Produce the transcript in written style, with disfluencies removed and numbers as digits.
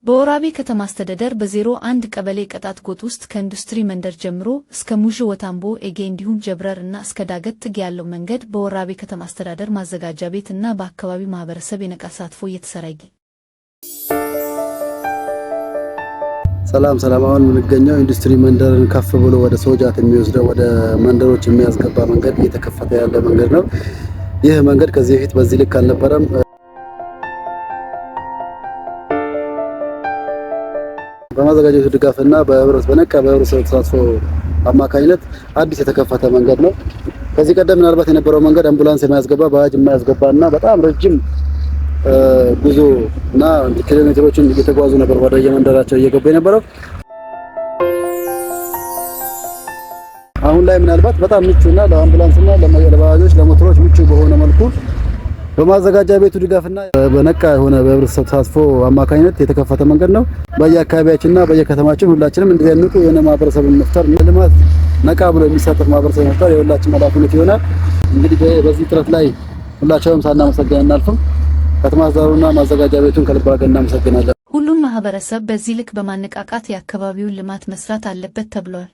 በወራቤ ከተማ አስተዳደር በ01 ቀበሌ ቀጣት ጎጥ ውስጥ ከኢንዱስትሪ መንደር ጀምሮ እስከ ሙዥ ወታምቦ ኤጌ እንዲሁም ጀብረር እና እስከ ዳገት ጥግ ያለው መንገድ በወራቤ ከተማ አስተዳደር ማዘጋጃ ቤት እና በአካባቢው ማህበረሰብ የነቃ ተሳትፎ እየተሰራ ይገኛል። ሰላም አሁን የምንገኘው ኢንዱስትሪ መንደርን ከፍ ብሎ ወደ ሶጃት የሚወስደው ወደ መንደሮች የሚያስገባ መንገድ እየተከፈተ ያለ መንገድ ነው። ይህ መንገድ ከዚህ በፊት በዚህ ልክ አልነበረም። በማዘጋጀቱ ድጋፍና በነቃ በህብረተሰብ ተሳትፎ አማካኝነት አዲስ የተከፈተ መንገድ ነው። ከዚህ ቀደም ምናልባት የነበረው መንገድ አምቡላንስ የማያስገባ ባጃጅ የማያስገባና በጣም ረጅም ጉዞ እና ኪሎሜትሮችን እየተጓዙ ነበር ወደ የመንደራቸው እየገቡ የነበረው። አሁን ላይ ምናልባት በጣም ምቹና ለአምቡላንስና ለባጃጆች ለሞተሮች ምቹ በሆነ መልኩ በማዘጋጃ ቤቱ ድጋፍና በነቃ የሆነ በህብረተሰብ ተሳትፎ አማካኝነት የተከፈተ መንገድ ነው። በየአካባቢያችንና በየከተማችን ሁላችንም እንደዚህ አይነቱ የሆነ ማህበረሰብን መፍጠር ልማት ነቃ ብሎ የሚሳተፍ ማህበረሰብ መፍጠር የሁላችን ኃላፊነት ይሆናል። እንግዲህ በዚህ ጥረት ላይ ሁላችንም ሳናመሰግን እናልፍም። ከተማ አስተዳደሩና ማዘጋጃ ቤቱን ከልብ አድርገን እናመሰግናለን። ሁሉም ማህበረሰብ በዚህ ልክ በማነቃቃት የአካባቢውን ልማት መስራት አለበት ተብሏል።